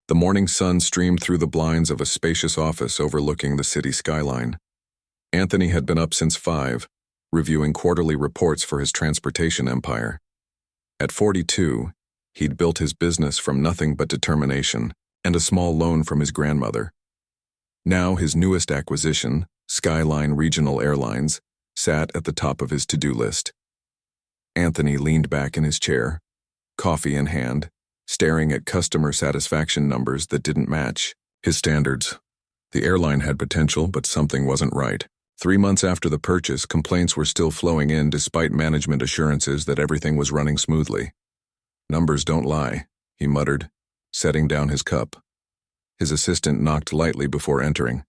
The morning sun streamed through the blinds of a spacious office overlooking the city skyline. Anthony had been up since 5, reviewing quarterly reports for his transportation empire. At 42, he'd built his business from nothing but determination and a small loan from his grandmother. Now his newest acquisition, Skyline Regional Airlines, sat at the top of his to-do list. Anthony leaned back in his chair, coffee in hand, staring at customer satisfaction numbers that didn't match his standards. The airline had potential, but something wasn't right. 3 months after the purchase, complaints were still flowing in despite management assurances that everything was running smoothly. "Numbers don't lie," he muttered, setting down his cup. His assistant knocked lightly before entering.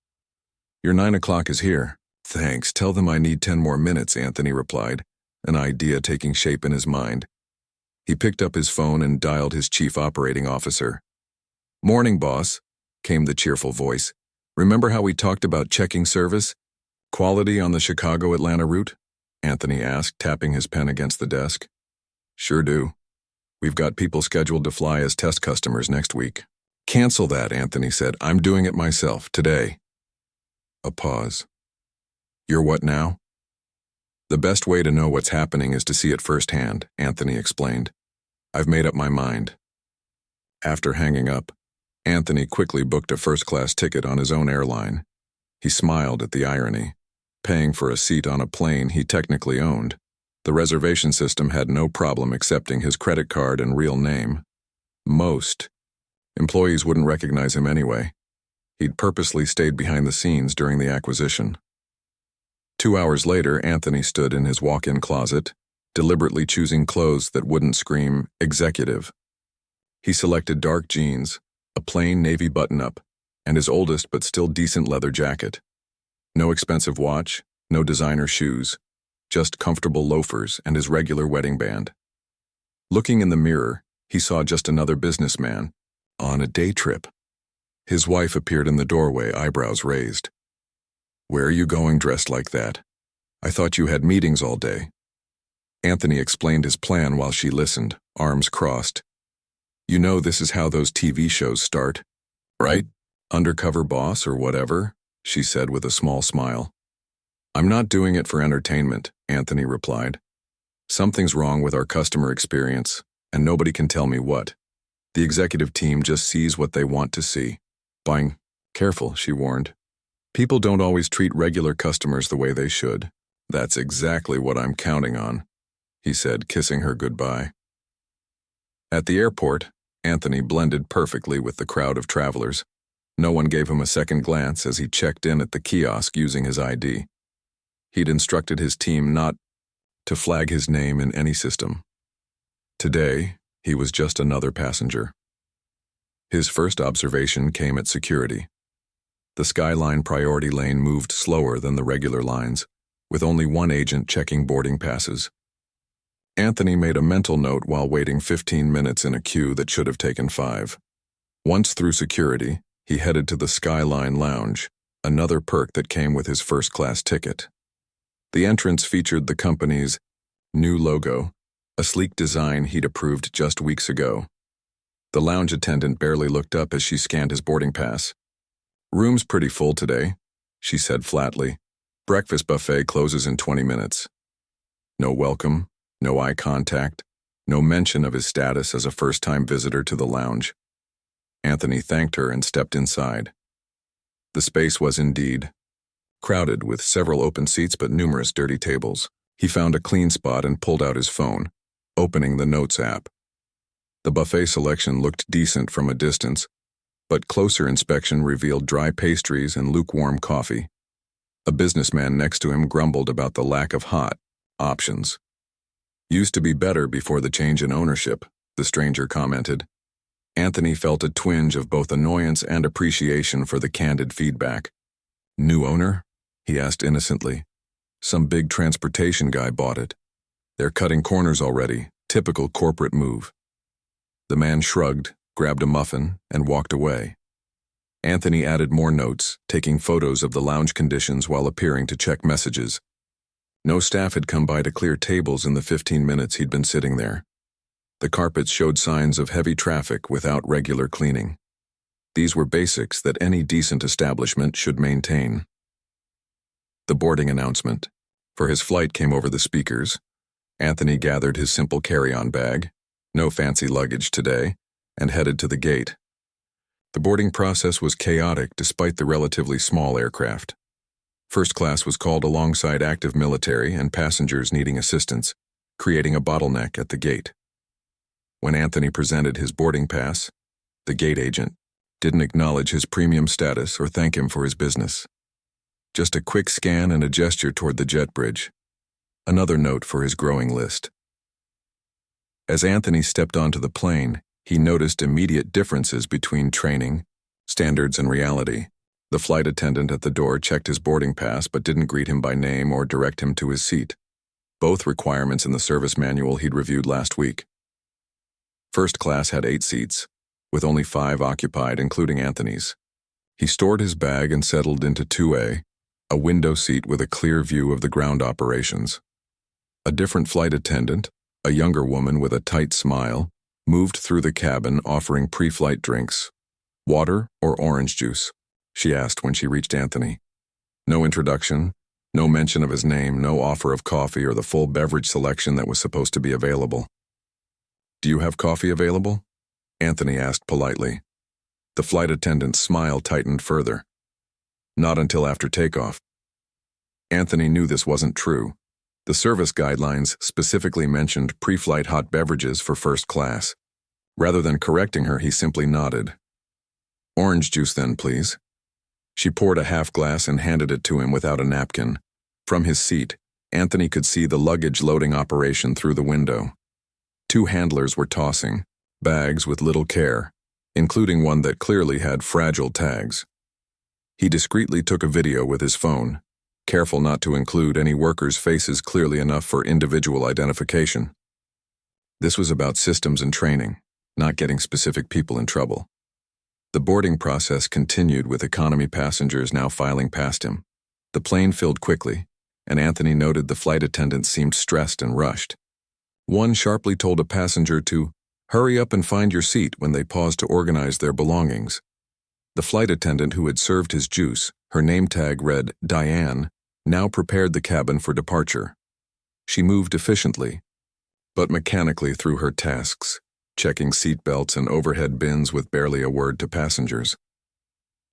"Your 9 o'clock is here." "Thanks, tell them I need 10 more minutes," Anthony replied, an idea taking shape in his mind. He picked up his phone and dialed his chief operating officer. "Morning, boss," came the cheerful voice. "Remember how we talked about checking service? Quality on the Chicago-Atlanta route?" Anthony asked, tapping his pen against the desk. "Sure do. We've got people scheduled to fly as test customers next week." "Cancel that," Anthony said. "I'm doing it myself, today." A pause. "You're what now?" "The best way to know what's happening is to see it firsthand," Anthony explained. "I've made up my mind." After hanging up, Anthony quickly booked a first-class ticket on his own airline. He smiled at the irony, paying for a seat on a plane he technically owned. The reservation system had no problem accepting his credit card and real name. Most employees wouldn't recognize him anyway. He'd purposely stayed behind the scenes during the acquisition. 2 hours later, Anthony stood in his walk-in closet, deliberately choosing clothes that wouldn't scream executive. He selected dark jeans, a plain navy button-up, and his oldest but still decent leather jacket. No expensive watch, no designer shoes, just comfortable loafers and his regular wedding band. Looking in the mirror, he saw just another businessman, on a day trip. His wife appeared in the doorway, eyebrows raised. "Where are you going dressed like that? I thought you had meetings all day." Anthony explained his plan while she listened, arms crossed. "You know this is how those TV shows start, right? Undercover boss or whatever," she said with a small smile. "I'm not doing it for entertainment," Anthony replied. "Something's wrong with our customer experience, and nobody can tell me what. The executive team just sees what they want to see." "Buying careful," she warned. "People don't always treat regular customers the way they should." "That's exactly what I'm counting on," he said, kissing her goodbye. At the airport, Anthony blended perfectly with the crowd of travelers. No one gave him a second glance as he checked in at the kiosk using his ID. He'd instructed his team not to flag his name in any system. Today, he was just another passenger. His first observation came at security. The Skyline priority lane moved slower than the regular lines, with only one agent checking boarding passes. Anthony made a mental note while waiting 15 minutes in a queue that should have taken 5. Once through security, he headed to the Skyline Lounge, another perk that came with his first-class ticket. The entrance featured the company's new logo, a sleek design he'd approved just weeks ago. The lounge attendant barely looked up as she scanned his boarding pass. "Room's pretty full today," she said flatly. "Breakfast buffet closes in 20 minutes. No welcome, no eye contact, no mention of his status as a first-time visitor to the lounge. Anthony thanked her and stepped inside. The space was indeed crowded, with several open seats but numerous dirty tables. He found a clean spot and pulled out his phone, opening the Notes app. The buffet selection looked decent from a distance, but closer inspection revealed dry pastries and lukewarm coffee. A businessman next to him grumbled about the lack of hot options. "Used to be better before the change in ownership," the stranger commented. Anthony felt a twinge of both annoyance and appreciation for the candid feedback. "New owner?" he asked innocently. "Some big transportation guy bought it. They're cutting corners already, typical corporate move." The man shrugged, grabbed a muffin, and walked away. Anthony added more notes, taking photos of the lounge conditions while appearing to check messages. No staff had come by to clear tables in the 15 minutes he'd been sitting there. The carpets showed signs of heavy traffic without regular cleaning. These were basics that any decent establishment should maintain. The boarding announcement. For his flight came over the speakers. Anthony gathered his simple carry-on bag, no fancy luggage today, and headed to the gate. The boarding process was chaotic despite the relatively small aircraft. First class was called alongside active military and passengers needing assistance, creating a bottleneck at the gate. When Anthony presented his boarding pass, the gate agent didn't acknowledge his premium status or thank him for his business. Just a quick scan and a gesture toward the jet bridge. Another note for his growing list. As Anthony stepped onto the plane, he noticed immediate differences between training, standards, and reality. The flight attendant at the door checked his boarding pass but didn't greet him by name or direct him to his seat. Both requirements in the service manual he'd reviewed last week. First class had 8 seats, with only 5 occupied, including Anthony's. He stored his bag and settled into 2A, a window seat with a clear view of the ground operations. A different flight attendant, a younger woman with a tight smile, moved through the cabin offering pre-flight drinks. Water or orange juice? She asked when she reached Anthony. No introduction, no mention of his name, no offer of coffee or the full beverage selection that was supposed to be available. "Do you have coffee available?" Anthony asked politely. The flight attendant's smile tightened further. "Not until after takeoff." Anthony knew this wasn't true. The service guidelines specifically mentioned pre-flight hot beverages for first class. Rather than correcting her, he simply nodded. "Orange juice then, please." She poured a half glass and handed it to him without a napkin. From his seat, Anthony could see the luggage loading operation through the window. 2 handlers were tossing bags with little care, including one that clearly had fragile tags. He discreetly took a video with his phone, careful not to include any workers' faces clearly enough for individual identification. This was about systems and training, not getting specific people in trouble. The boarding process continued with economy passengers now filing past him. The plane filled quickly, and Anthony noted the flight attendants seemed stressed and rushed. One sharply told a passenger to hurry up and find your seat when they paused to organize their belongings. The flight attendant who had served his juice, her name tag read Diane, now prepared the cabin for departure. She moved efficiently, but mechanically through her tasks, checking seat belts and overhead bins with barely a word to passengers.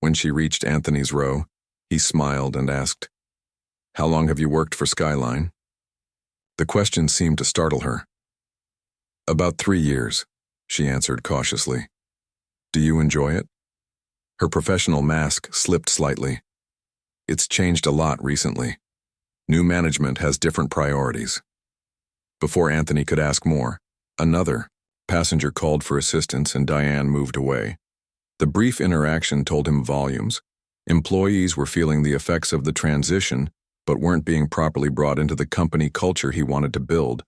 When she reached Anthony's row, he smiled and asked, "How long have you worked for Skyline?" The question seemed to startle her. "About 3 years," she answered cautiously. "Do you enjoy it?" Her professional mask slipped slightly. "It's changed a lot recently. New management has different priorities." Before Anthony could ask more, another passenger called for assistance and Diane moved away. The brief interaction told him volumes. Employees were feeling the effects of the transition, but weren't being properly brought into the company culture he wanted to build.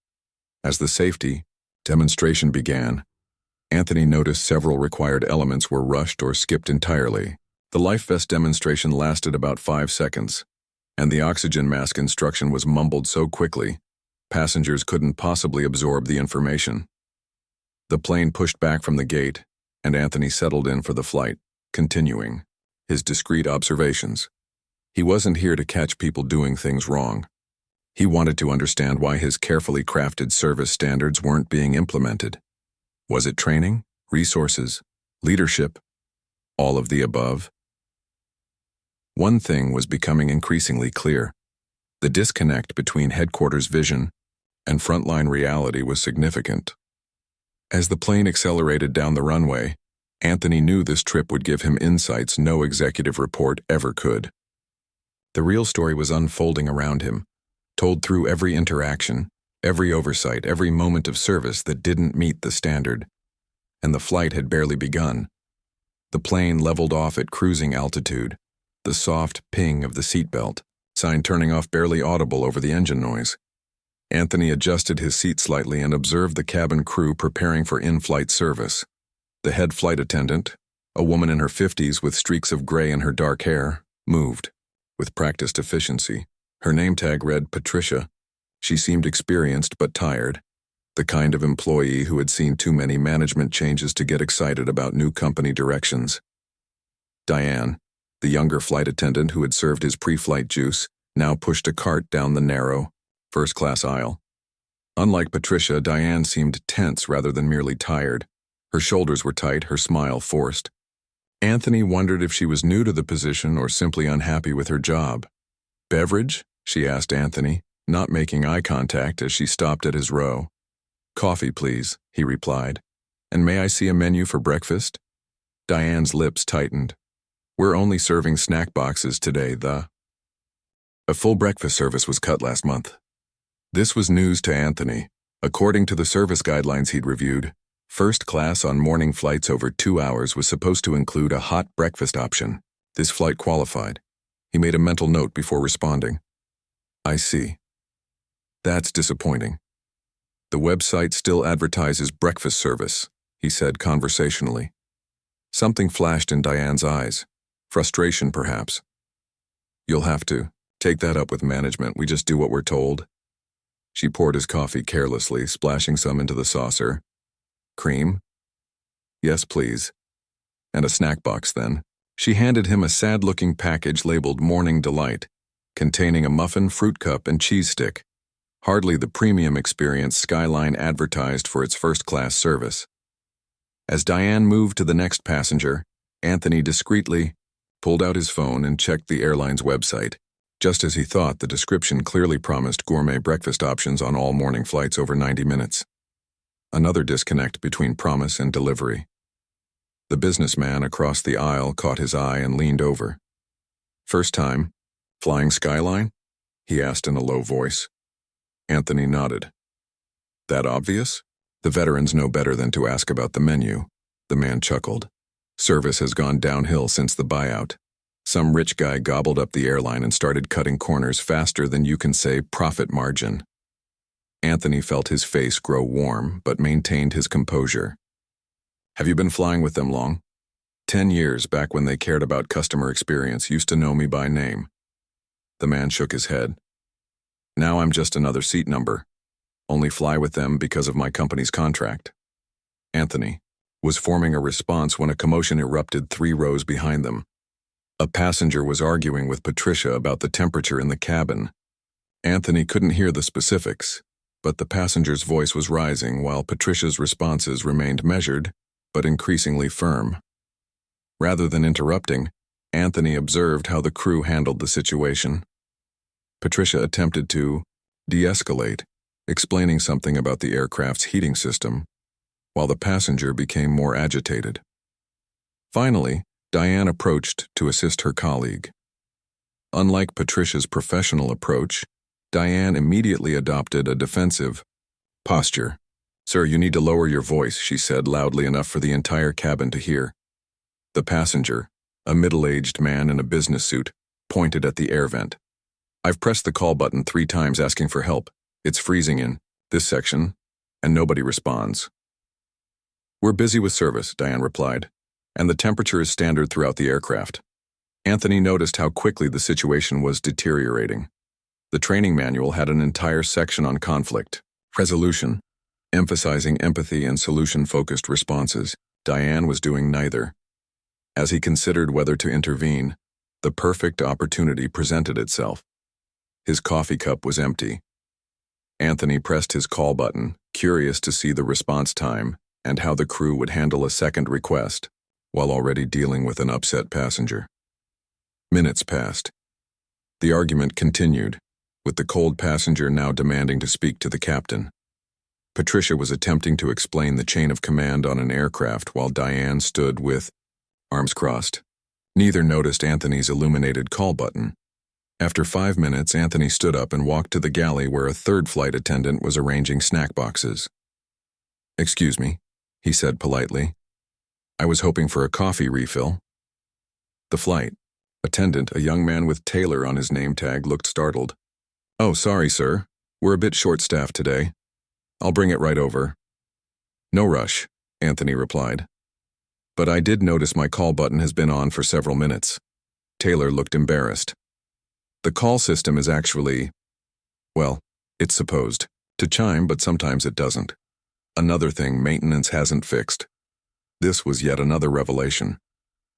As the safety demonstration began, Anthony noticed several required elements were rushed or skipped entirely. The life vest demonstration lasted about 5 seconds, and the oxygen mask instruction was mumbled so quickly, passengers couldn't possibly absorb the information. The plane pushed back from the gate, and Anthony settled in for the flight, continuing his discreet observations. He wasn't here to catch people doing things wrong. He wanted to understand why his carefully crafted service standards weren't being implemented. Was it training, resources, leadership, all of the above? One thing was becoming increasingly clear. The disconnect between headquarters vision and frontline reality was significant. As the plane accelerated down the runway, Anthony knew this trip would give him insights no executive report ever could. The real story was unfolding around him, told through every interaction, every oversight, every moment of service that didn't meet the standard. And the flight had barely begun. The plane leveled off at cruising altitude, the soft ping of the seatbelt sign turning off barely audible over the engine noise. Anthony adjusted his seat slightly and observed the cabin crew preparing for in-flight service. The head flight attendant, a woman in her 50s with streaks of gray in her dark hair, moved with practiced efficiency. Her name tag read Patricia. She seemed experienced but tired, the kind of employee who had seen too many management changes to get excited about new company directions. Diane, the younger flight attendant who had served his pre-flight juice, now pushed a cart down the narrow, first-class aisle. Unlike Patricia, Diane seemed tense rather than merely tired. Her shoulders were tight, her smile forced. Anthony wondered if she was new to the position or simply unhappy with her job. "Beverage?" she asked Anthony, not making eye contact as she stopped at his row. "Coffee, please," he replied. "And may I see a menu for breakfast?" Diane's lips tightened. "We're only serving snack boxes today, A full breakfast service was cut last month." This was news to Anthony. According to the service guidelines he'd reviewed, first class on morning flights over 2 hours was supposed to include a hot breakfast option. This flight qualified. He made a mental note before responding. "I see. That's disappointing. The website still advertises breakfast service," he said conversationally. Something flashed in Diane's eyes. Frustration, perhaps. "You'll have to take that up with management. We just do what we're told." She poured his coffee carelessly, splashing some into the saucer. "Cream?" "Yes, please. And a snack box, then." She handed him a sad-looking package labeled Morning Delight, containing a muffin, fruit cup, and cheese stick. Hardly the premium experience Skyline advertised for its first-class service. As Diane moved to the next passenger, Anthony discreetly pulled out his phone and checked the airline's website. Just as he thought, the description clearly promised gourmet breakfast options on all morning flights over 90 minutes. Another disconnect between promise and delivery. The businessman across the aisle caught his eye and leaned over. "First time flying Skyline?" he asked in a low voice. Anthony nodded. "That obvious? The veterans know better than to ask about the menu." The man chuckled. "Service has gone downhill since the buyout. Some rich guy gobbled up the airline and started cutting corners faster than you can say profit margin." Anthony felt his face grow warm, but maintained his composure. "Have you been flying with them long?" 10 years, back when they cared about customer experience, used to know me by name." The man shook his head. "Now I'm just another seat number. Only fly with them because of my company's contract." Anthony was forming a response when a commotion erupted 3 rows behind them. A passenger was arguing with Patricia about the temperature in the cabin. Anthony couldn't hear the specifics, but the passenger's voice was rising while Patricia's responses remained measured, but increasingly firm. Rather than interrupting, Anthony observed how the crew handled the situation. Patricia attempted to de-escalate, explaining something about the aircraft's heating system, while the passenger became more agitated. Finally, Diane approached to assist her colleague. Unlike Patricia's professional approach, Diane immediately adopted a defensive posture. "Sir, you need to lower your voice," she said loudly enough for the entire cabin to hear. The passenger, a middle-aged man in a business suit, pointed at the air vent. "I've pressed the call button 3 times asking for help. It's freezing in this section, and nobody responds." "We're busy with service," Diane replied, "and the temperature is standard throughout the aircraft." Anthony noticed how quickly the situation was deteriorating. The training manual had an entire section on conflict resolution, emphasizing empathy and solution-focused responses. Diane was doing neither. As he considered whether to intervene, the perfect opportunity presented itself. His coffee cup was empty. Anthony pressed his call button, curious to see the response time and how the crew would handle a second request, while already dealing with an upset passenger. Minutes passed. The argument continued, with the cold passenger now demanding to speak to the captain. Patricia was attempting to explain the chain of command on an aircraft while Diane stood with arms crossed. Neither noticed Anthony's illuminated call button. After 5 minutes, Anthony stood up and walked to the galley where a third flight attendant was arranging snack boxes. "Excuse me," he said politely. "I was hoping for a coffee refill." The flight attendant, a young man with Taylor on his name tag, looked startled. "Oh, sorry, sir. We're a bit short-staffed today. I'll bring it right over." "No rush," Anthony replied. "But I did notice my call button has been on for several minutes." Taylor looked embarrassed. "The call system is actually, well, it's supposed to chime, but sometimes it doesn't. Another thing maintenance hasn't fixed." This was yet another revelation.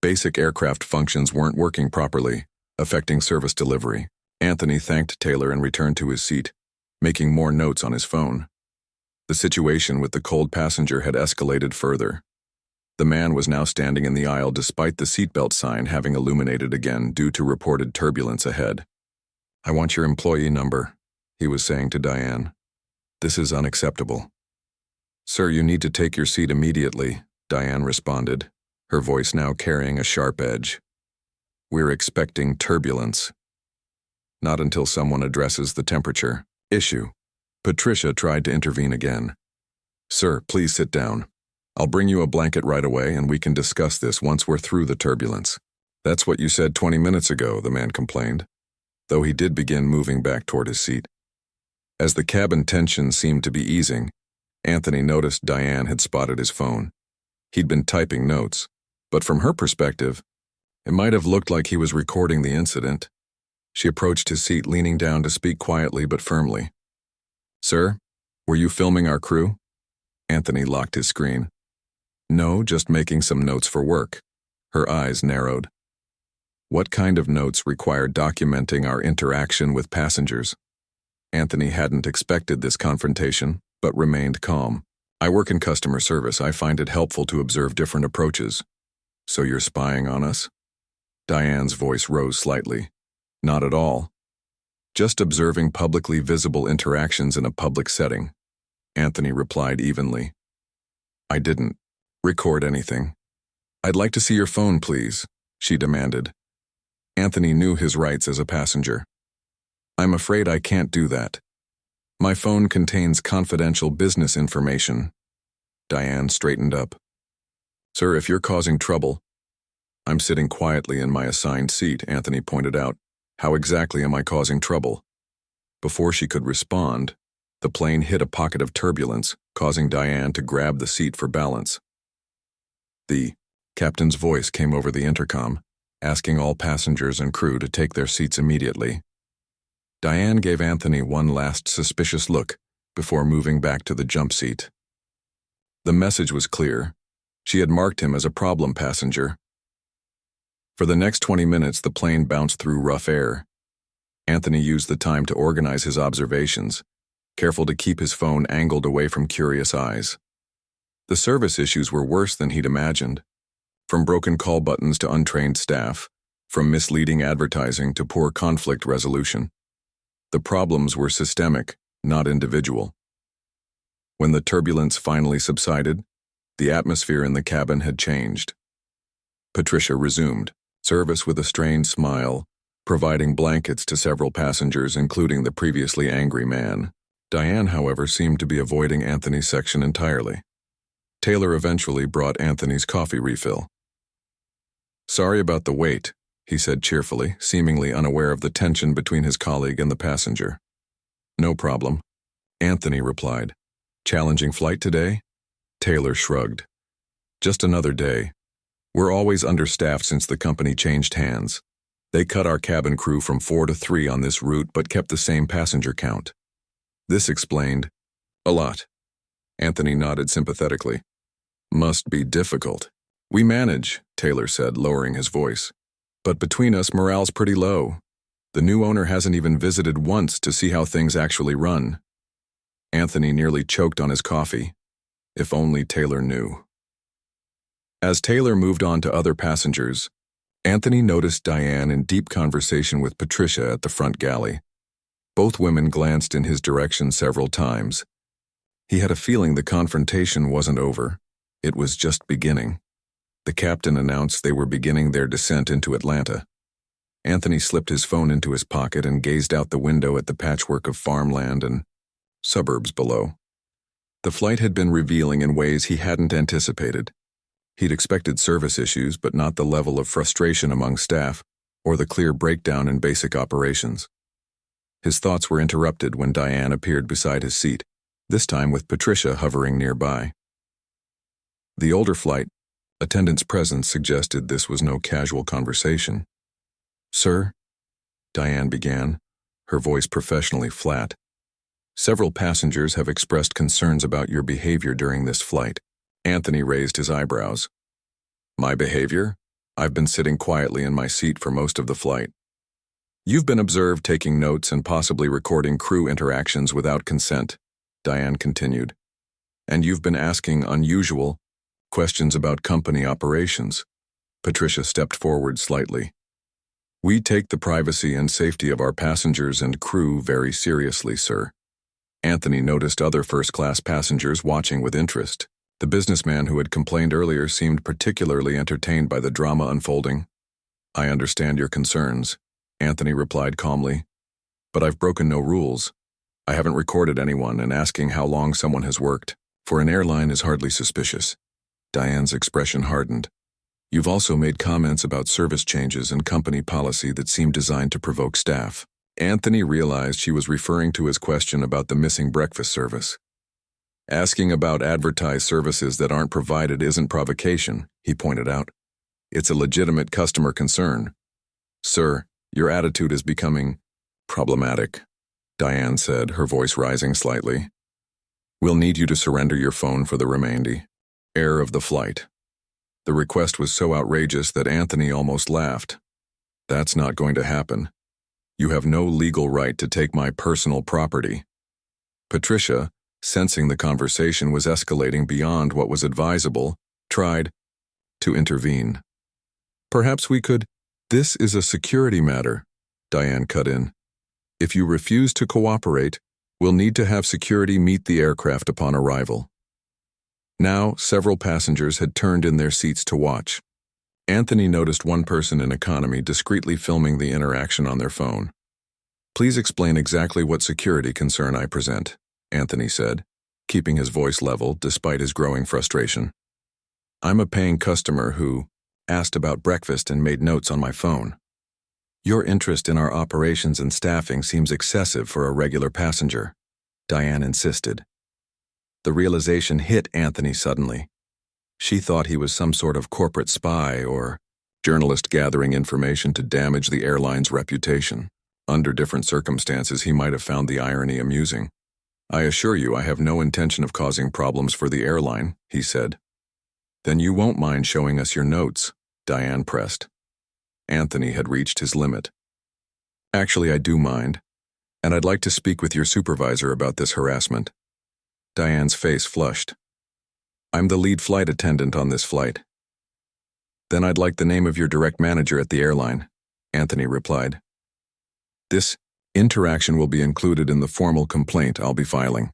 Basic aircraft functions weren't working properly, affecting service delivery. Anthony thanked Taylor and returned to his seat, making more notes on his phone. The situation with the cold passenger had escalated further. The man was now standing in the aisle despite the seatbelt sign having illuminated again due to reported turbulence ahead. "I want your employee number," he was saying to Diane. "This is unacceptable." "Sir, you need to take your seat immediately," Diane responded, her voice now carrying a sharp edge. "We're expecting turbulence." "Not until someone addresses the temperature issue." Patricia tried to intervene again. "Sir, please sit down. I'll bring you a blanket right away and we can discuss this once we're through the turbulence." "That's what you said 20 minutes ago," the man complained, though he did begin moving back toward his seat. As the cabin tension seemed to be easing, Anthony noticed Diane had spotted his phone. He'd been typing notes, but from her perspective, it might have looked like he was recording the incident. She approached his seat, leaning down to speak quietly but firmly. "Sir, were you filming our crew?" Anthony locked his screen. "No, just making some notes for work." Her eyes narrowed. "What kind of notes require documenting our interaction with passengers?" Anthony hadn't expected this confrontation, but remained calm. "I work in customer service. I find it helpful to observe different approaches." "So you're spying on us?" Diane's voice rose slightly. "Not at all. Just observing publicly visible interactions in a public setting," Anthony replied evenly. "I didn't record anything." "I'd like to see your phone, please," she demanded. Anthony knew his rights as a passenger. "I'm afraid I can't do that. My phone contains confidential business information." Diane straightened up. "Sir, if you're causing trouble—" "I'm sitting quietly in my assigned seat," Anthony pointed out. "How exactly am I causing trouble?" Before she could respond, the plane hit a pocket of turbulence, causing Diane to grab the seat for balance. The captain's voice came over the intercom, asking all passengers and crew to take their seats immediately. Diane gave Anthony one last suspicious look before moving back to the jump seat. The message was clear. She had marked him as a problem passenger. For the next 20 minutes, the plane bounced through rough air. Anthony used the time to organize his observations, careful to keep his phone angled away from curious eyes. The service issues were worse than he'd imagined. From broken call buttons to untrained staff, from misleading advertising to poor conflict resolution. The problems were systemic, not individual. When the turbulence finally subsided, the atmosphere in the cabin had changed. Patricia resumed service with a strained smile, providing blankets to several passengers, including the previously angry man. Diane, however, seemed to be avoiding Anthony's section entirely. Taylor eventually brought Anthony's coffee refill. "Sorry about the wait," he said cheerfully, seemingly unaware of the tension between his colleague and the passenger. "No problem," Anthony replied. "Challenging flight today?" Taylor shrugged. "Just another day. We're always understaffed since the company changed hands. They cut our cabin crew from 4 to 3 on this route but kept the same passenger count." This explained a lot. Anthony nodded sympathetically. "Must be difficult." "We manage," Taylor said, lowering his voice. "But between us, morale's pretty low. The new owner hasn't even visited once to see how things actually run." Anthony nearly choked on his coffee. If only Taylor knew. As Taylor moved on to other passengers, Anthony noticed Diane in deep conversation with Patricia at the front galley. Both women glanced in his direction several times. He had a feeling the confrontation wasn't over. It was just beginning. The captain announced they were beginning their descent into Atlanta. Anthony slipped his phone into his pocket and gazed out the window at the patchwork of farmland and suburbs below. The flight had been revealing in ways he hadn't anticipated. He'd expected service issues, but not the level of frustration among staff or the clear breakdown in basic operations. His thoughts were interrupted when Diane appeared beside his seat, this time with Patricia hovering nearby. The older flight attendant's presence suggested this was no casual conversation. "Sir," Diane began, her voice professionally flat, "several passengers have expressed concerns about your behavior during this flight." Anthony raised his eyebrows. "My behavior? I've been sitting quietly in my seat for most of the flight. You've been observed taking notes and possibly recording crew interactions without consent, Diane continued. And you've been asking unusual questions about company operations. Patricia stepped forward slightly. We take the privacy and safety of our passengers and crew very seriously, sir. Anthony noticed other first-class passengers watching with interest. The businessman who had complained earlier seemed particularly entertained by the drama unfolding. I understand your concerns, Anthony replied calmly. But I've broken no rules. I haven't recorded anyone, and asking how long someone has worked for an airline is hardly suspicious. Diane's expression hardened. You've also made comments about service changes and company policy that seem designed to provoke staff. Anthony realized she was referring to his question about the missing breakfast service. Asking about advertised services that aren't provided isn't provocation, he pointed out. It's a legitimate customer concern. Sir, your attitude is becoming problematic, Diane said, her voice rising slightly. We'll need you to surrender your phone for the remainder of the flight. The request was so outrageous that Anthony almost laughed. That's not going to happen. You have no legal right to take my personal property. Patricia, sensing the conversation was escalating beyond what was advisable, tried to intervene. Perhaps we could. This is a security matter, Diane cut in. If you refuse to cooperate, we'll need to have security meet the aircraft upon arrival. Now, several passengers had turned in their seats to watch. Anthony noticed one person in economy discreetly filming the interaction on their phone. Please explain exactly what security concern I present, Anthony said, keeping his voice level despite his growing frustration. I'm a paying customer who asked about breakfast and made notes on my phone. Your interest in our operations and staffing seems excessive for a regular passenger, Diane insisted. The realization hit Anthony suddenly. She thought he was some sort of corporate spy or journalist gathering information to damage the airline's reputation. Under different circumstances, he might have found the irony amusing. I assure you I have no intention of causing problems for the airline, he said. Then you won't mind showing us your notes, Diane pressed. Anthony had reached his limit. Actually, I do mind, and I'd like to speak with your supervisor about this harassment. Diane's face flushed. I'm the lead flight attendant on this flight. Then I'd like the name of your direct manager at the airline, Anthony replied. This interaction will be included in the formal complaint I'll be filing.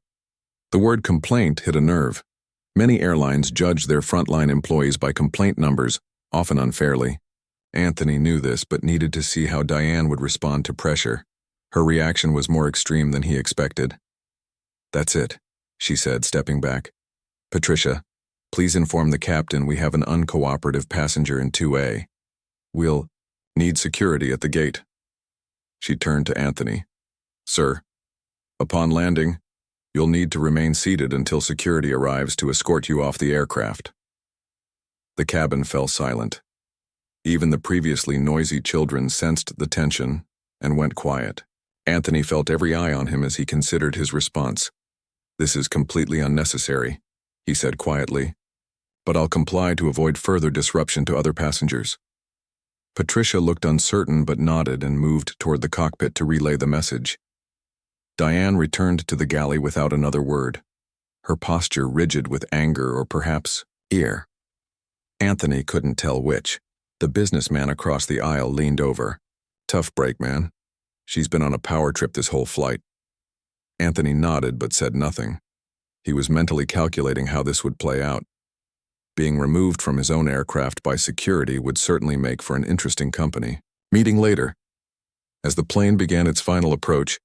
The word complaint hit a nerve. Many airlines judge their frontline employees by complaint numbers, often unfairly. Anthony knew this but needed to see how Diane would respond to pressure. Her reaction was more extreme than he expected. That's it, she said, stepping back. Patricia, please inform the captain we have an uncooperative passenger in 2A. We'll need security at the gate. She turned to Anthony. Sir, upon landing, you'll need to remain seated until security arrives to escort you off the aircraft. The cabin fell silent. Even the previously noisy children sensed the tension and went quiet. Anthony felt every eye on him as he considered his response. This is completely unnecessary, he said quietly, but I'll comply to avoid further disruption to other passengers. Patricia looked uncertain but nodded and moved toward the cockpit to relay the message. Diane returned to the galley without another word, her posture rigid with anger or perhaps fear. Anthony couldn't tell which. The businessman across the aisle leaned over. Tough break, man. She's been on a power trip this whole flight. Anthony nodded but said nothing. He was mentally calculating how this would play out. Being removed from his own aircraft by security would certainly make for an interesting company. Meeting later. As the plane began its final approach,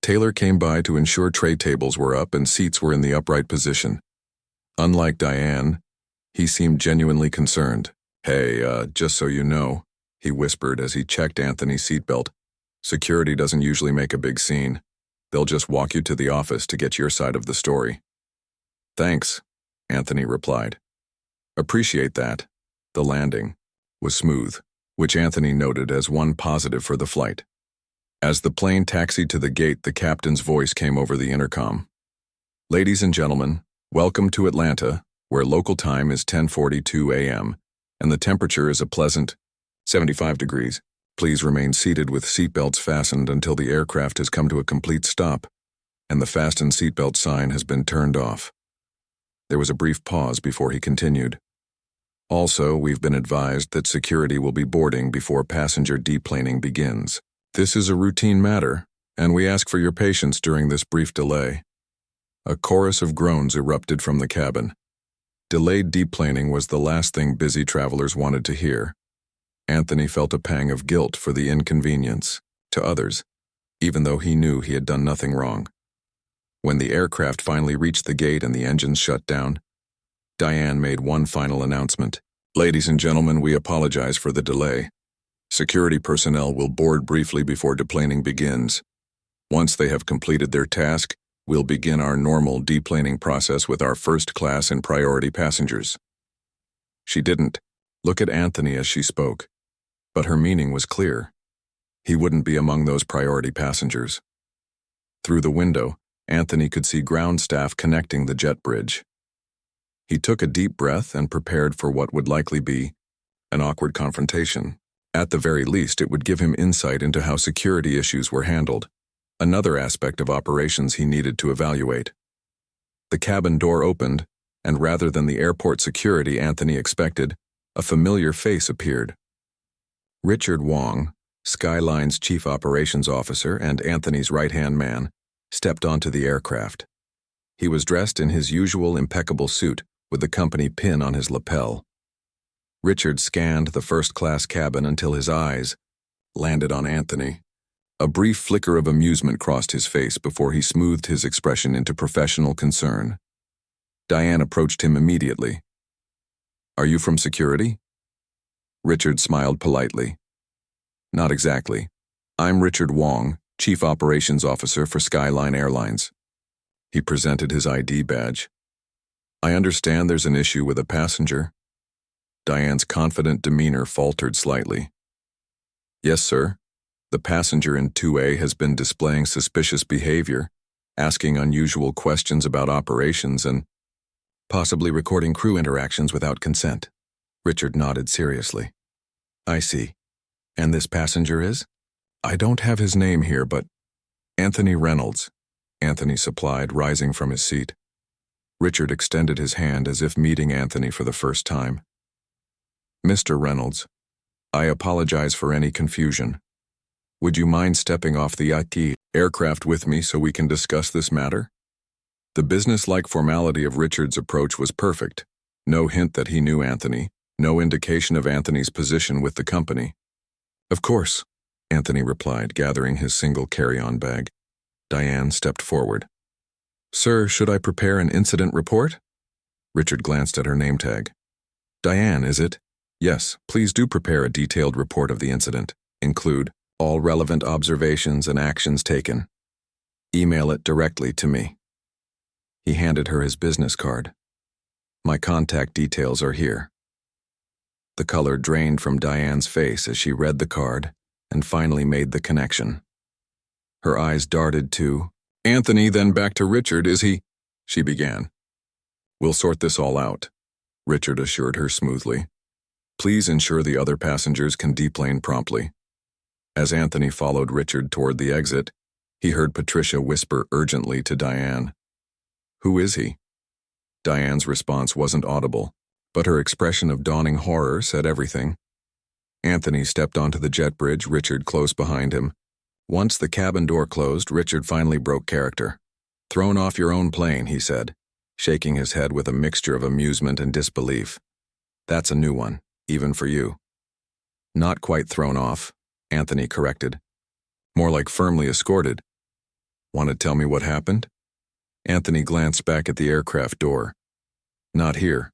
Taylor came by to ensure tray tables were up and seats were in the upright position. Unlike Diane, he seemed genuinely concerned. Hey, just so you know, he whispered as he checked Anthony's seatbelt. Security doesn't usually make a big scene. They'll just walk you to the office to get your side of the story. Thanks, Anthony replied. Appreciate that. The landing was smooth, which Anthony noted as one positive for the flight. As the plane taxied to the gate, the captain's voice came over the intercom. Ladies and gentlemen, welcome to Atlanta, where local time is 10:42 a.m. and the temperature is a pleasant 75 degrees. Please remain seated with seatbelts fastened until the aircraft has come to a complete stop and the fasten seatbelt sign has been turned off. There was a brief pause before he continued. Also, we've been advised that security will be boarding before passenger deplaning begins. This is a routine matter, and we ask for your patience during this brief delay. A chorus of groans erupted from the cabin. Delayed deplaning was the last thing busy travelers wanted to hear. Anthony felt a pang of guilt for the inconvenience to others, even though he knew he had done nothing wrong. When the aircraft finally reached the gate and the engines shut down, Diane made one final announcement. Ladies and gentlemen, we apologize for the delay. Security personnel will board briefly before deplaning begins. Once they have completed their task, we'll begin our normal deplaning process with our first class and priority passengers. She didn't look at Anthony as she spoke, but her meaning was clear. He wouldn't be among those priority passengers. Through the window, Anthony could see ground staff connecting the jet bridge. He took a deep breath and prepared for what would likely be an awkward confrontation. At the very least, it would give him insight into how security issues were handled, another aspect of operations he needed to evaluate. The cabin door opened, and rather than the airport security Anthony expected, a familiar face appeared. Richard Wong, Skyline's chief operations officer and Anthony's right-hand man, stepped onto the aircraft. He was dressed in his usual impeccable suit, with the company pin on his lapel. Richard scanned the first-class cabin until his eyes landed on Anthony. A brief flicker of amusement crossed his face before he smoothed his expression into professional concern. Diane approached him immediately. "Are you from security?" Richard smiled politely. "Not exactly. I'm Richard Wong, Chief Operations Officer for Skyline Airlines." He presented his ID badge. "I understand there's an issue with a passenger." Diane's confident demeanor faltered slightly. "Yes, sir. The passenger in 2A has been displaying suspicious behavior, asking unusual questions about operations and possibly recording crew interactions without consent." Richard nodded seriously. "I see. And this passenger is?" "I don't have his name here, but Anthony Reynolds," Anthony supplied, rising from his seat. Richard extended his hand as if meeting Anthony for the first time. "Mr. Reynolds, I apologize for any confusion. Would you mind stepping off the IT aircraft with me so we can discuss this matter?" The business-like formality of Richard's approach was perfect. No hint that he knew Anthony, no indication of Anthony's position with the company. "Of course," Anthony replied, gathering his single carry-on bag. Diane stepped forward. "Sir, should I prepare an incident report?" Richard glanced at her name tag. "Diane, is it?" "Yes, please do prepare a detailed report of the incident. Include all relevant observations and actions taken. Email it directly to me." He handed her his business card. "My contact details are here." The color drained from Diane's face as she read the card and finally made the connection. Her eyes darted to Anthony, then back to Richard. "Is he?" she began. "We'll sort this all out," Richard assured her smoothly. "Please ensure the other passengers can deplane promptly." As Anthony followed Richard toward the exit, he heard Patricia whisper urgently to Diane. "Who is he?" Diane's response wasn't audible, but her expression of dawning horror said everything. Anthony stepped onto the jet bridge, Richard close behind him. Once the cabin door closed, Richard finally broke character. "Thrown off your own plane," he said, shaking his head with a mixture of amusement and disbelief. "That's a new one, even for you." "Not quite thrown off," Anthony corrected. "More like firmly escorted." "Want to tell me what happened?" Anthony glanced back at the aircraft door. "Not here.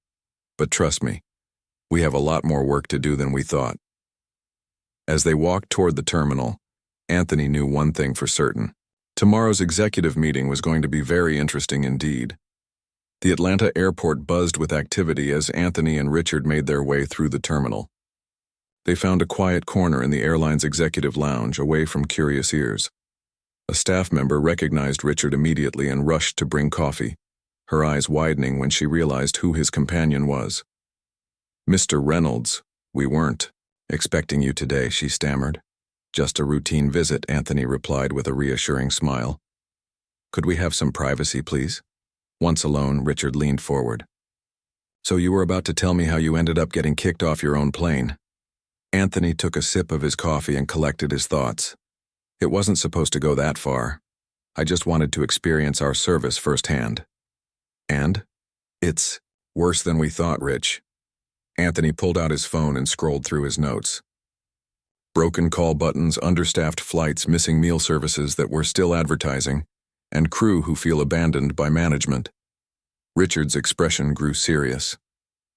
But trust me, we have a lot more work to do than we thought." As they walked toward the terminal, Anthony knew one thing for certain. Tomorrow's executive meeting was going to be very interesting indeed. The Atlanta airport buzzed with activity as Anthony and Richard made their way through the terminal. They found a quiet corner in the airline's executive lounge, away from curious ears. A staff member recognized Richard immediately and rushed to bring coffee, her eyes widening when she realized who his companion was. Mr. Reynolds, we weren't expecting you today, she stammered. Just a routine visit, Anthony replied with a reassuring smile. Could we have some privacy, please? Once alone, Richard leaned forward. So you were about to tell me how you ended up getting kicked off your own plane. Anthony took a sip of his coffee and collected his thoughts. It wasn't supposed to go that far. I just wanted to experience our service firsthand. And? It's worse than we thought, Rich. Anthony pulled out his phone and scrolled through his notes. Broken call buttons, understaffed flights, missing meal services that we're still advertising, and crew who feel abandoned by management. Richard's expression grew serious.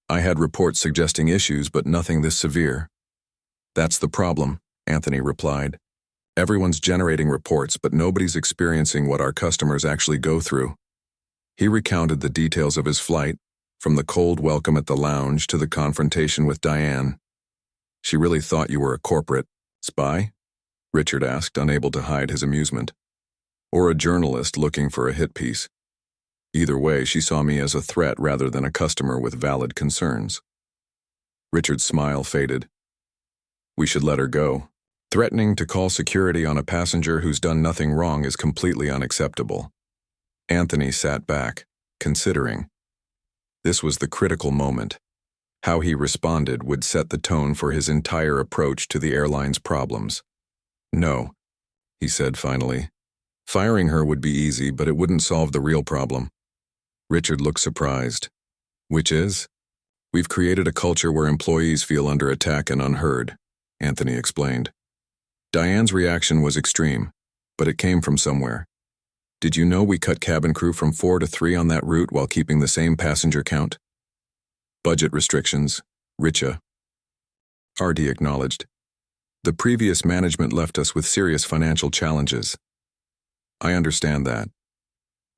I had reports suggesting issues, but nothing this severe. That's the problem, Anthony replied. Everyone's generating reports, but nobody's experiencing what our customers actually go through. He recounted the details of his flight, from the cold welcome at the lounge to the confrontation with Diane. She really thought you were a corporate spy? Richard asked, unable to hide his amusement. Or a journalist looking for a hit piece. Either way, she saw me as a threat rather than a customer with valid concerns. Richard's smile faded. We should let her go. Threatening to call security on a passenger who's done nothing wrong is completely unacceptable. Anthony sat back, considering. This was the critical moment. How he responded would set the tone for his entire approach to the airline's problems. No, he said finally. Firing her would be easy, but it wouldn't solve the real problem. Richard looked surprised. Which is? We've created a culture where employees feel under attack and unheard, Anthony explained. Diane's reaction was extreme, but it came from somewhere. Did you know we cut cabin crew from 4 to 3 on that route while keeping the same passenger count? Budget restrictions, Richa. RD acknowledged. The previous management left us with serious financial challenges. I understand that.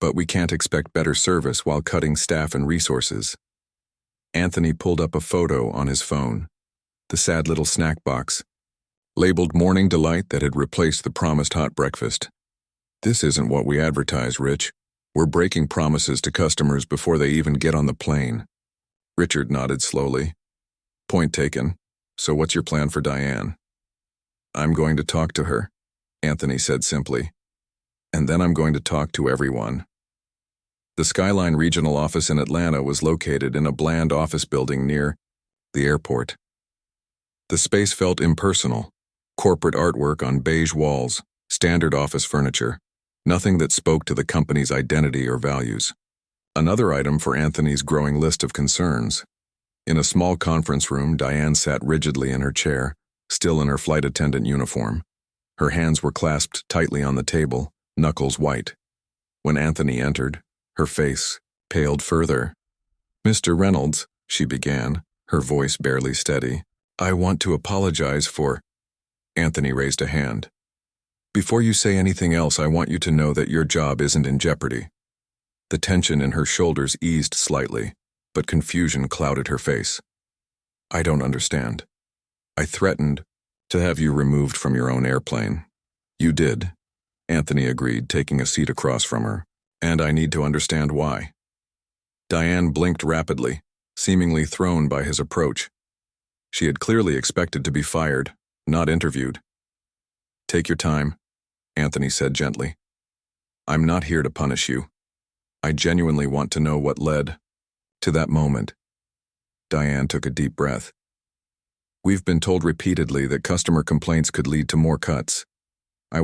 But we can't expect better service while cutting staff and resources. Anthony pulled up a photo on his phone. The sad little snack box, labeled Morning Delight, that had replaced the promised hot breakfast. This isn't what we advertise, Rich. We're breaking promises to customers before they even get on the plane. Richard nodded slowly. Point taken. So what's your plan for Diane? I'm going to talk to her, Anthony said simply. And then I'm going to talk to everyone. The Skyline Regional Office in Atlanta was located in a bland office building near the airport. The space felt impersonal. Corporate artwork on beige walls, standard office furniture, nothing that spoke to the company's identity or values. Another item for Anthony's growing list of concerns. In a small conference room, Diane sat rigidly in her chair, still in her flight attendant uniform. Her hands were clasped tightly on the table, knuckles white. When Anthony entered, her face paled further. Mr. Reynolds, she began, her voice barely steady. I want to apologize for... Anthony raised a hand. Before you say anything else, I want you to know that your job isn't in jeopardy. The tension in her shoulders eased slightly, but confusion clouded her face. I don't understand. I threatened to have you removed from your own airplane. You did, Anthony agreed, taking a seat across from her, and I need to understand why. Diane blinked rapidly, seemingly thrown by his approach. She had clearly expected to be fired, not interviewed. Take your time, Anthony said gently. I'm not here to punish you. I genuinely want to know what led to that moment. Diane took a deep breath. We've been told repeatedly that customer complaints could lead to more cuts. I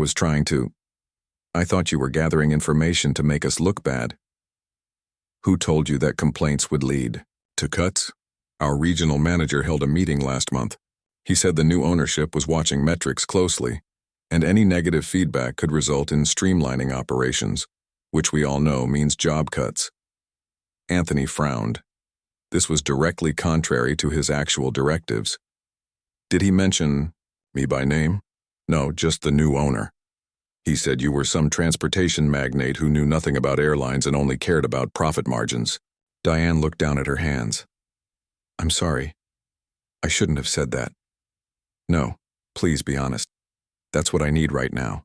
thought you were gathering information to make us look bad. Who told you that complaints would lead to cuts? Our regional manager held a meeting last month. He said the new ownership was watching metrics closely, and any negative feedback could result in streamlining operations, which we all know means job cuts. Anthony frowned. This was directly contrary to his actual directives. Did he mention me by name? No, just the new owner. He said you were some transportation magnate who knew nothing about airlines and only cared about profit margins. Diane looked down at her hands. I'm sorry. I shouldn't have said that. No, please be honest. That's what I need right now.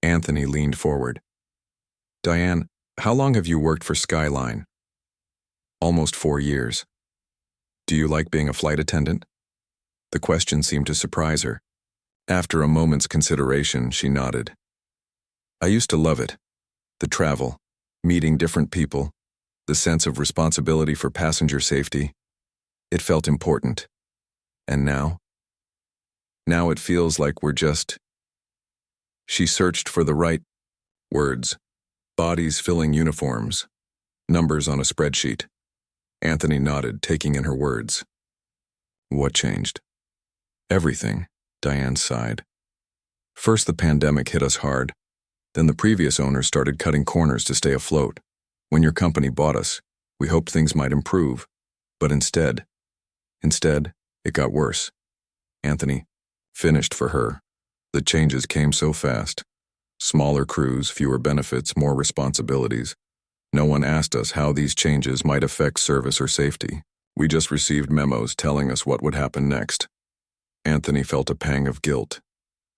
Anthony leaned forward. Diane, how long have you worked for Skyline? Almost 4 years. Do you like being a flight attendant? The question seemed to surprise her. After a moment's consideration, she nodded. I used to love it. The travel, meeting different people, the sense of responsibility for passenger safety. It felt important. And now? Now it feels like we're just... She searched for the right words. Bodies filling uniforms. Numbers on a spreadsheet. Anthony nodded, taking in her words. What changed? Everything, Diane sighed. First the pandemic hit us hard. Then the previous owners started cutting corners to stay afloat. When your company bought us, we hoped things might improve. But instead, it got worse. Anthony finished for her. The changes came so fast. Smaller crews, fewer benefits, more responsibilities. No one asked us how these changes might affect service or safety. We just received memos telling us what would happen next. Anthony felt a pang of guilt.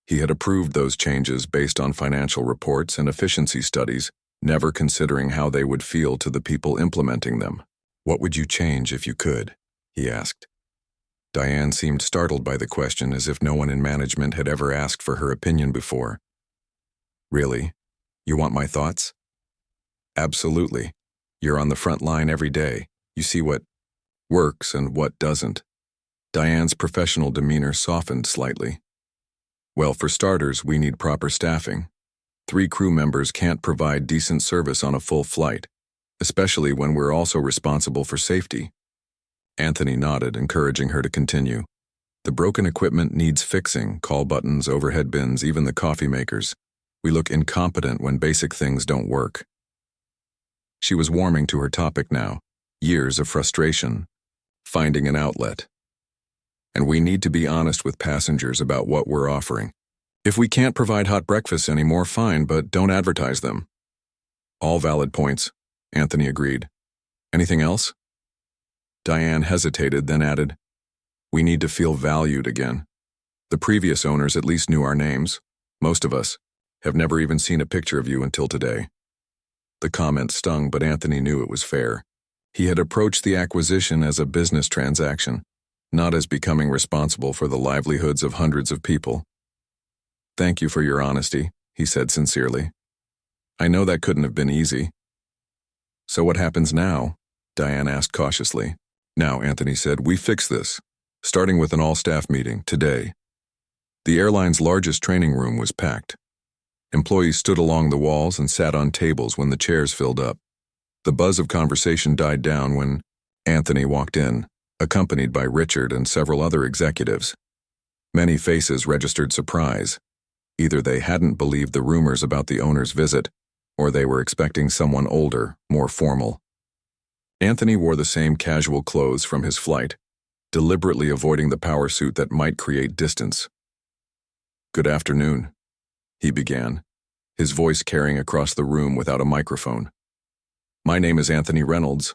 He had approved those changes based on financial reports and efficiency studies, never considering how they would feel to the people implementing them. What would you change if you could? He asked. Diane seemed startled by the question, as if no one in management had ever asked for her opinion before. Really? You want my thoughts? Absolutely. You're on the front line every day. You see what works and what doesn't. Diane's professional demeanor softened slightly. Well, for starters, we need proper staffing. 3 crew members can't provide decent service on a full flight, especially when we're also responsible for safety. Anthony nodded, encouraging her to continue. The broken equipment needs fixing, call buttons, overhead bins, even the coffee makers. We look incompetent when basic things don't work. She was warming to her topic now, years of frustration, finding an outlet. And we need to be honest with passengers about what we're offering. If we can't provide hot breakfasts anymore, fine, but don't advertise them. All valid points, Anthony agreed. Anything else? Diane hesitated, then added, we need to feel valued again. The previous owners at least knew our names. Most of us have never even seen a picture of you until today. The comment stung, but Anthony knew it was fair. He had approached the acquisition as a business transaction, not as becoming responsible for the livelihoods of hundreds of people. Thank you for your honesty, he said sincerely. I know that couldn't have been easy. So what happens now? Diane asked cautiously. Now, Anthony said, we fix this, starting with an all-staff meeting today. The airline's largest training room was packed. Employees stood along the walls and sat on tables when the chairs filled up. The buzz of conversation died down when Anthony walked in, accompanied by Richard and several other executives. Many faces registered surprise. Either they hadn't believed the rumors about the owner's visit, or they were expecting someone older, more formal. Anthony wore the same casual clothes from his flight, deliberately avoiding the power suit that might create distance. Good afternoon, he began, his voice carrying across the room without a microphone. My name is Anthony Reynolds.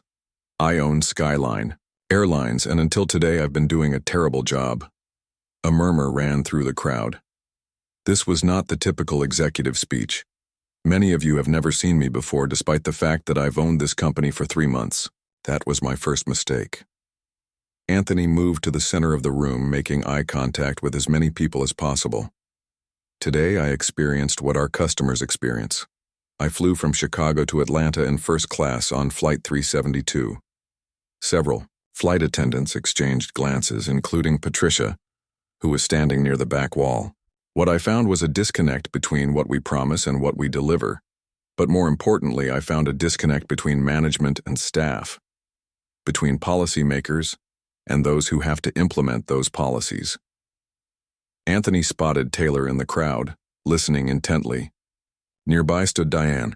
I own Skyline Airlines, and until today I've been doing a terrible job. A murmur ran through the crowd. This was not the typical executive speech. Many of you have never seen me before, despite the fact that I've owned this company for 3 months. That was my first mistake. Anthony moved to the center of the room, making eye contact with as many people as possible. Today I experienced what our customers experience. I flew from Chicago to Atlanta in first class on Flight 372. Several flight attendants exchanged glances, including Patricia, who was standing near the back wall. What I found was a disconnect between what we promise and what we deliver. But more importantly, I found a disconnect between management and staff, between policymakers and those who have to implement those policies. Anthony spotted Taylor in the crowd, listening intently. Nearby stood Diane,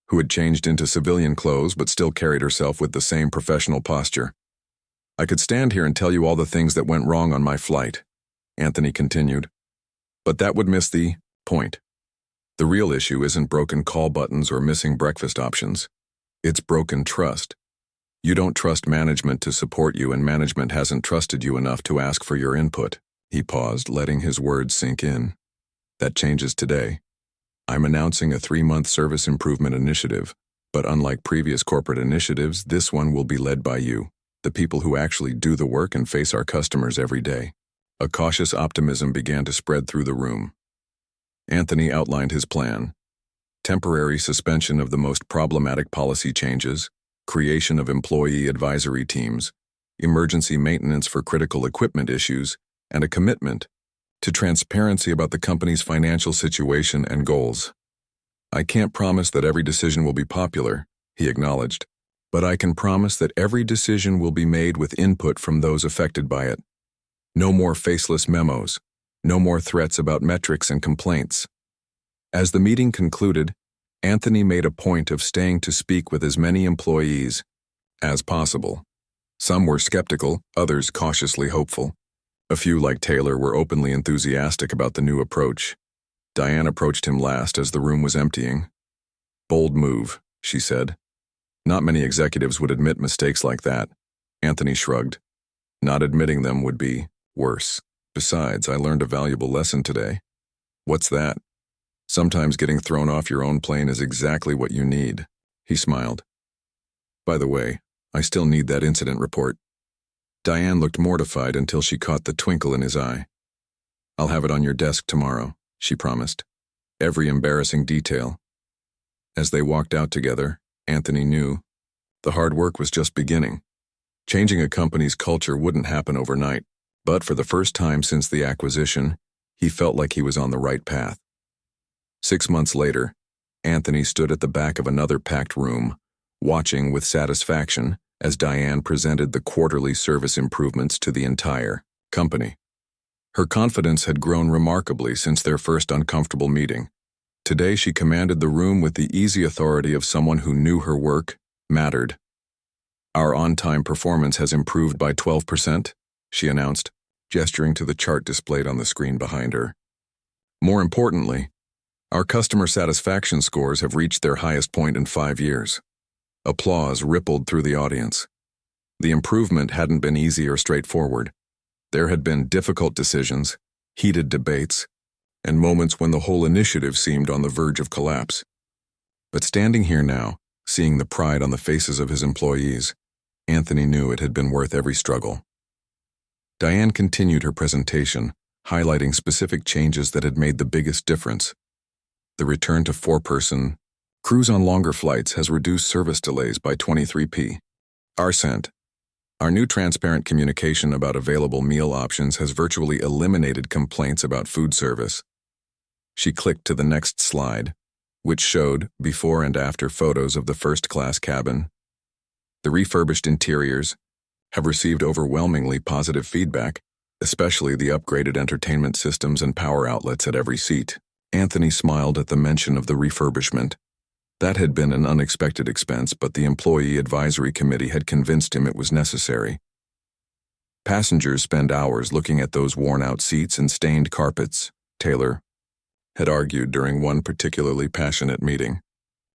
who had changed into civilian clothes but still carried herself with the same professional posture. I could stand here and tell you all the things that went wrong on my flight, Anthony continued, but that would miss the point. The real issue isn't broken call buttons or missing breakfast options. It's broken trust. You don't trust management to support you, and management hasn't trusted you enough to ask for your input. He paused, letting his words sink in. That changes today. I'm announcing a 3-month service improvement initiative, but unlike previous corporate initiatives, this one will be led by you. the people who actually do the work and face our customers every day. A cautious optimism began to spread through the room. Anthony outlined his plan: temporary suspension of the most problematic policy changes, creation of employee advisory teams, emergency maintenance for critical equipment issues, and a commitment to transparency about the company's financial situation and goals. "I can't promise that every decision will be popular," he acknowledged, "but I can promise that every decision will be made with input from those affected by it. No more faceless memos, no more threats about metrics and complaints." As the meeting concluded, Anthony made a point of staying to speak with as many employees as possible. Some were skeptical, others cautiously hopeful. A few, like Taylor, were openly enthusiastic about the new approach. Diane approached him last as the room was emptying. "Bold move," she said. "Not many executives would admit mistakes like that." Anthony shrugged. "Not admitting them would be worse. Besides, I learned a valuable lesson today." "What's that?" "Sometimes getting thrown off your own plane is exactly what you need." He smiled. "By the way, I still need that incident report." Diane looked mortified until she caught the twinkle in his eye. "I'll have it on your desk tomorrow," she promised. "Every embarrassing detail." As they walked out together, Anthony knew the hard work was just beginning. Changing a company's culture wouldn't happen overnight, but for the first time since the acquisition, he felt like he was on the right path. 6 months later, Anthony stood at the back of another packed room, watching with satisfaction as Diane presented the quarterly service improvements to the entire company. Her confidence had grown remarkably since their first uncomfortable meeting. Today she commanded the room with the easy authority of someone who knew her work mattered. "Our on-time performance has improved by 12%, she announced, gesturing to the chart displayed on the screen behind her. "More importantly, our customer satisfaction scores have reached their highest point in 5 years." Applause rippled through the audience. The improvement hadn't been easy or straightforward. There had been difficult decisions, heated debates, and moments when the whole initiative seemed on the verge of collapse. But standing here now, seeing the pride on the faces of his employees, Anthony knew it had been worth every struggle. Diane continued her presentation, highlighting specific changes that had made the biggest difference. The return to 4-person cruise on longer flights has reduced service delays by 23%. Our new transparent communication about available meal options has virtually eliminated complaints about food service. She clicked to the next slide, which showed before and after photos of the first-class cabin. The refurbished interiors have received overwhelmingly positive feedback, especially the upgraded entertainment systems and power outlets at every seat. Anthony smiled at the mention of the refurbishment. That had been an unexpected expense, but the Employee Advisory Committee had convinced him it was necessary. "Passengers spend hours looking at those worn-out seats and stained carpets," Taylor had argued during one particularly passionate meeting.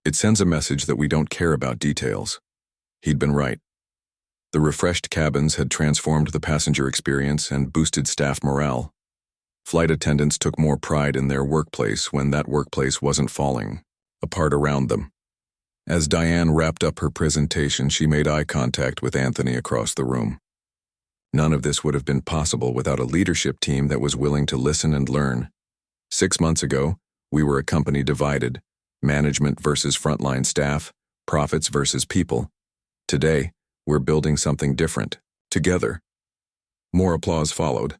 "It sends a message that we don't care about details." He'd been right. The refreshed cabins had transformed the passenger experience and boosted staff morale. Flight attendants took more pride in their workplace when that workplace wasn't falling apart around them. As Diane wrapped up her presentation, she made eye contact with Anthony across the room. None of this would have been possible without a leadership team that was willing to listen and learn. 6 months ago, we were a company divided: management versus frontline staff, profits versus people. Today, we're building something different, together. More applause followed,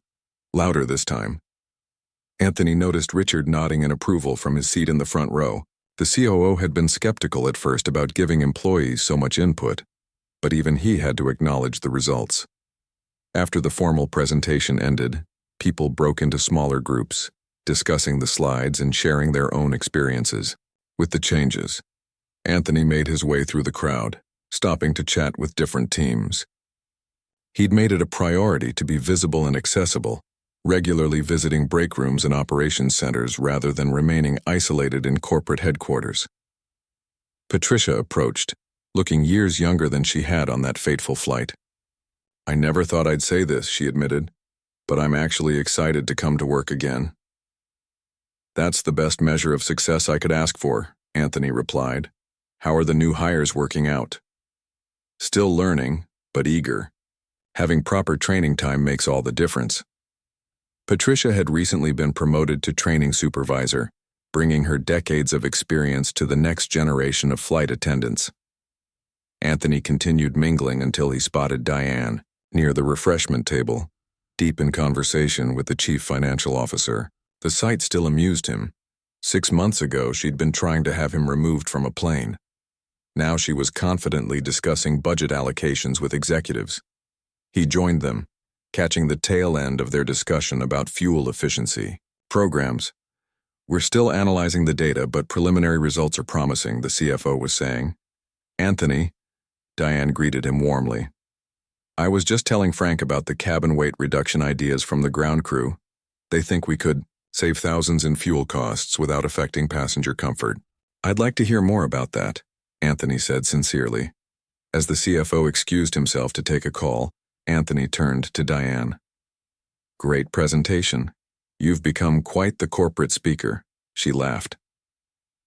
louder this time. Anthony noticed Richard nodding in approval from his seat in the front row. The COO had been skeptical at first about giving employees so much input, but even he had to acknowledge the results. After the formal presentation ended, people broke into smaller groups, discussing the slides and sharing their own experiences with the changes. Anthony made his way through the crowd, stopping to chat with different teams. He'd made it a priority to be visible and accessible, regularly visiting break rooms and operations centers rather than remaining isolated in corporate headquarters. Patricia approached, looking years younger than she had on that fateful flight. "I never thought I'd say this," she admitted, "but I'm actually excited to come to work again." "That's the best measure of success I could ask for," Anthony replied. "How are the new hires working out?" "Still learning, but eager," Having proper training time makes all the difference. Patricia had recently been promoted to training supervisor, bringing her decades of experience to the next generation of flight attendants. Anthony continued mingling until he spotted Diane near the refreshment table, deep in conversation with the chief financial officer. The sight still amused him. 6 months ago, she'd been trying to have him removed from a plane. Now she was confidently discussing budget allocations with executives. He joined them, catching the tail end of their discussion about fuel efficiency. Programs. We're still analyzing the data, but preliminary results are promising, the CFO was saying. Anthony, Diane greeted him warmly. I was just telling Frank about the cabin weight reduction ideas from the ground crew. They think we could save thousands in fuel costs without affecting passenger comfort. I'd like to hear more about that, Anthony said sincerely. As the CFO excused himself to take a call, Anthony turned to Diane. Great presentation. You've become quite the corporate speaker, she laughed.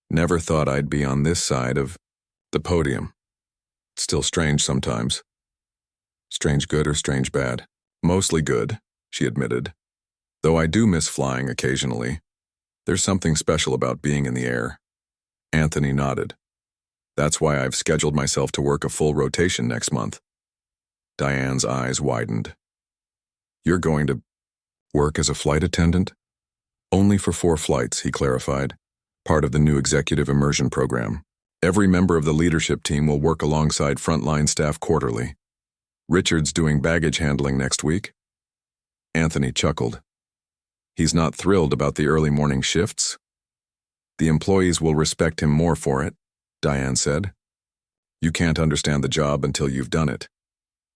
Never thought I'd be on this side of the podium. Still strange sometimes. Strange good or strange bad? Mostly good, she admitted. Though I do miss flying occasionally. There's something special about being in the air. Anthony nodded. That's why I've scheduled myself to work a full rotation next month. Diane's eyes widened. You're going to work as a flight attendant? Only for 4 flights, he clarified, part of the new executive immersion program. Every member of the leadership team will work alongside frontline staff quarterly. Richard's doing baggage handling next week. Anthony chuckled. He's not thrilled about the early morning shifts. The employees will respect him more for it, Diane said. You can't understand the job until you've done it.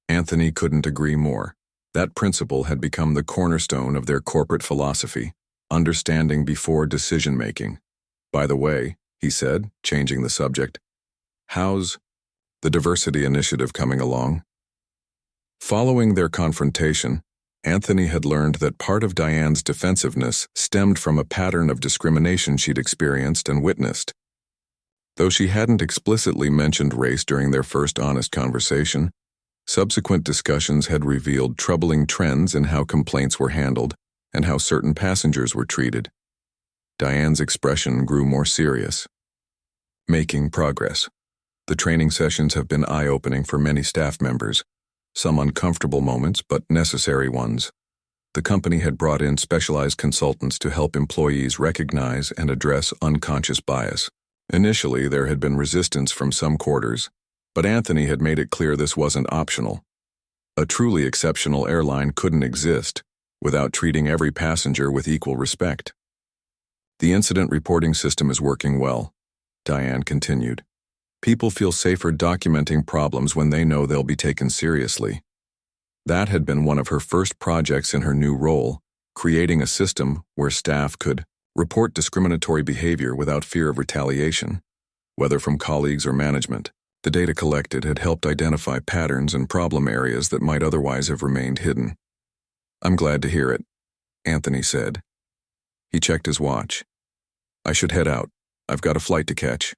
Anthony couldn't agree more. That principle had become the cornerstone of their corporate philosophy, understanding before decision-making. By the way, he said, changing the subject, how's the diversity initiative coming along? Following their confrontation, Anthony had learned that part of Diane's defensiveness stemmed from a pattern of discrimination she'd experienced and witnessed. Though she hadn't explicitly mentioned race during their first honest conversation, subsequent discussions had revealed troubling trends in how complaints were handled and how certain passengers were treated. Diane's expression grew more serious. Making progress. The training sessions have been eye-opening for many staff members. Some uncomfortable moments, but necessary ones. The company had brought in specialized consultants to help employees recognize and address unconscious bias. Initially, there had been resistance from some quarters, but Anthony had made it clear this wasn't optional. A truly exceptional airline couldn't exist without treating every passenger with equal respect. The incident reporting system is working well, Diane continued. People feel safer documenting problems when they know they'll be taken seriously. That had been one of her first projects in her new role, creating a system where staff could report discriminatory behavior without fear of retaliation, whether from colleagues or management. The data collected had helped identify patterns and problem areas that might otherwise have remained hidden. I'm glad to hear it, Anthony said. He checked his watch. I should head out. I've got a flight to catch.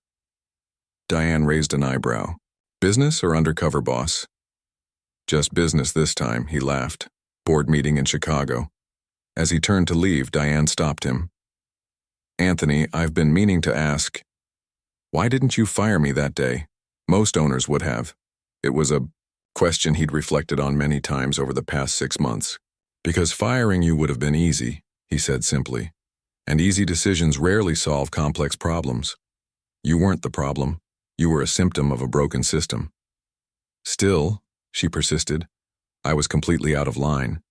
Diane raised an eyebrow. Business or undercover boss? Just business this time, he laughed. Board meeting in Chicago. As he turned to leave, Diane stopped him. Anthony, I've been meaning to ask, why didn't you fire me that day? Most owners would have. It was a question he'd reflected on many times over the past 6 months. Because firing you would have been easy, he said simply. And easy decisions rarely solve complex problems. You weren't the problem. You were a symptom of a broken system. Still, she persisted, I was completely out of line.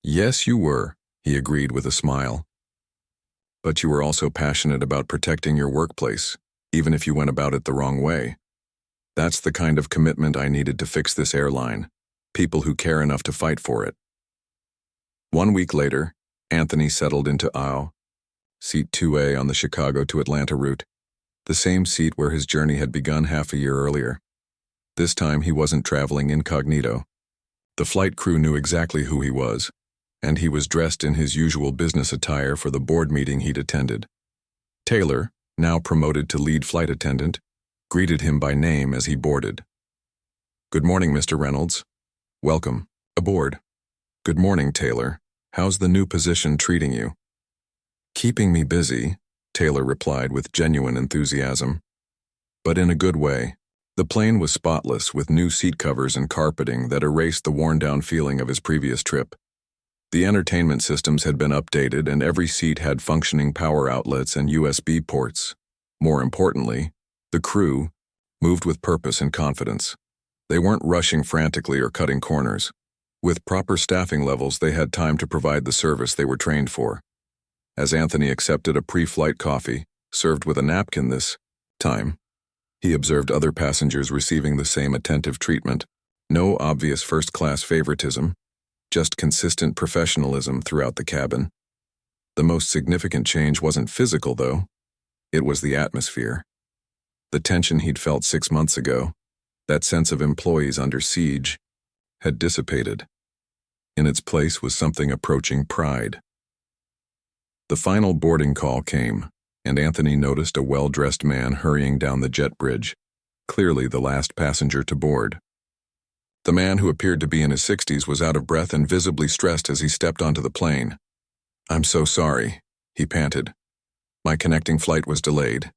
Yes, you were, he agreed with a smile. But you were also passionate about protecting your workplace, even if you went about it the wrong way. That's the kind of commitment I needed to fix this airline, people who care enough to fight for it. 1 week later, Anthony settled into aisle, seat 2A on the Chicago to Atlanta route, the same seat where his journey had begun half a year earlier. This time he wasn't traveling incognito. The flight crew knew exactly who he was, and he was dressed in his usual business attire for the board meeting he'd attended. Taylor, now promoted to lead flight attendant, greeted him by name as he boarded. Good morning, Mr. Reynolds. Welcome, Aboard. Good morning, Taylor. How's the new position treating you? Keeping me busy, Taylor replied with genuine enthusiasm. But in a good way. The plane was spotless with new seat covers and carpeting that erased the worn-down feeling of his previous trip. The entertainment systems had been updated and every seat had functioning power outlets and USB ports. More importantly, the crew moved with purpose and confidence. They weren't rushing frantically or cutting corners. With proper staffing levels, they had time to provide the service they were trained for. As Anthony accepted a pre-flight coffee, served with a napkin this time, he observed other passengers receiving the same attentive treatment. No obvious first-class favoritism, just consistent professionalism throughout the cabin. The most significant change wasn't physical, though. It was the atmosphere. The tension he'd felt 6 months ago, that sense of employees under siege, had dissipated. In its place was something approaching pride. The final boarding call came, and Anthony noticed a well-dressed man hurrying down the jet bridge, clearly the last passenger to board. The man, who appeared to be in his 60s, was out of breath and visibly stressed as he stepped onto the plane. "I'm so sorry," he panted. "My connecting flight was delayed."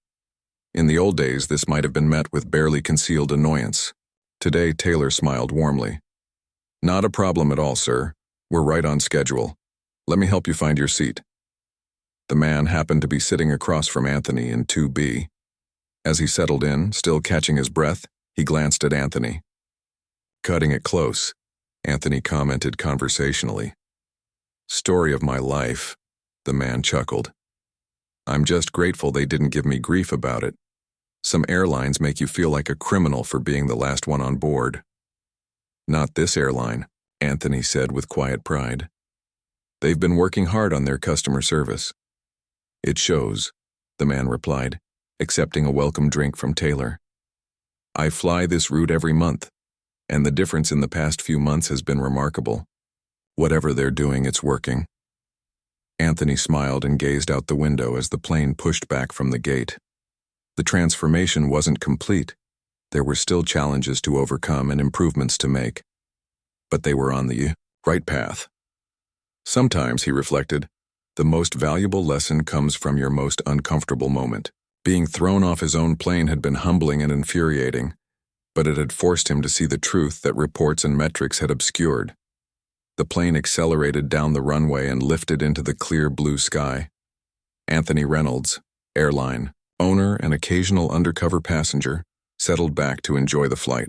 In the old days, this might have been met with barely concealed annoyance. Today, Taylor smiled warmly. "Not a problem at all, sir. We're right on schedule. Let me help you find your seat." The man happened to be sitting across from Anthony in 2B. As he settled in, still catching his breath, he glanced at Anthony. "Cutting it close," Anthony commented conversationally. "Story of my life," the man chuckled. "I'm just grateful they didn't give me grief about it. Some airlines make you feel like a criminal for being the last one on board." "Not this airline," Anthony said with quiet pride. "They've been working hard on their customer service." "It shows," the man replied, accepting a welcome drink from Taylor. "I fly this route every month, and the difference in the past few months has been remarkable. Whatever they're doing, it's working." Anthony smiled and gazed out the window as the plane pushed back from the gate. The transformation wasn't complete. There were still challenges to overcome and improvements to make. But they were on the right path. Sometimes, he reflected, the most valuable lesson comes from your most uncomfortable moment. Being thrown off his own plane had been humbling and infuriating, but it had forced him to see the truth that reports and metrics had obscured. The plane accelerated down the runway and lifted into the clear blue sky. Anthony Reynolds, airline owner and occasional undercover passenger, settled back to enjoy the flight.